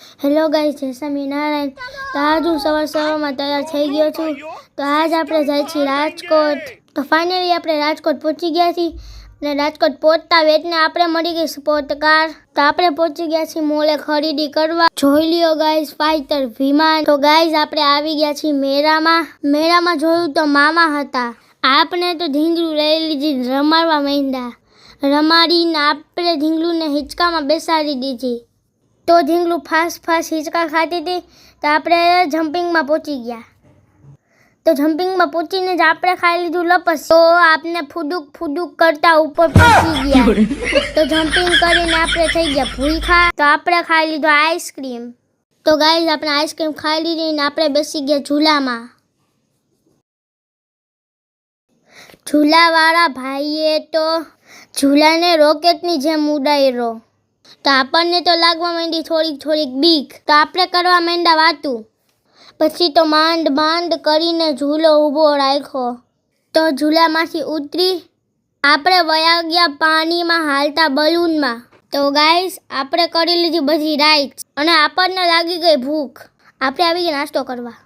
Hello guys, જય સ્વામિનારાયણ. તો આજ હું સવારમાં તૈયાર થઈ ગયો છું. તો આજ આપણે જાય છીએ રાજકોટ. તો ફાઇનલી આપણે રાજકોટ પહોંચી ગયા છીએ અને રાજકોટ પહોંચતા વેતને આપણે મળી ગઈ સ્પોર્ટ કાર. તો આપણે પહોંચી ગયા છીએ મોલે ખરીદી કરવા. જોઈ લ્યો ગાઈસ, ફાઇટર વિમાન. તો ગાઈસ આપણે આવી ગયા છીએ મેળામાં જોયું તો મામા હતા. આપણે તો ઢીંગલું લઈ લીધી, રમાડવા માંડ્યા. રમાડીને આપણે ઢીંગલુને હિંચકામાં બેસાડી દીધી. તો ઢીંગલું ફાસ્ટ હિંચકા ખાતી હતી. તો આપણે જમ્પિંગમાં પહોંચી ગયા. તો જમ્પિંગમાં પહોંચીને જ આપણે ખાઈ લીધું લપસ. તો આપણે ફુડુક કરતા ઉપર પહોંચી ગયા. તો જમ્પિંગ કરીને આપણે થઈ ગયા ભૂખા. તો આપણે ખાઈ લીધો આઈસ્ક્રીમ. તો ગાઈઝ આપણે આઈસ્ક્રીમ ખાઈ લીધી ને આપણે બેસી ગયા ઝૂલામાં. ઝૂલાવાળા ભાઈએ તો ઝૂલાને રોકેટની જેમ ઉડાડ્યો. તો આપણને તો લાગવા માંડી થોડીક બીક. તો આપણે કરવા માંડ્યા વાતું. પછી તો માંડ કરીને ઝૂલો ઊભો રાખ્યો. તો ઝૂલામાંથી ઉતરી આપણે વયા ગયા પાણીમાં હાલતા બલૂનમાં. તો ગાઈસ આપણે કરી લીધી બધી રાઈડ્સ અને આપણને લાગી ગઈ ભૂખ. આપણે આવી ગયા નાસ્તો કરવા.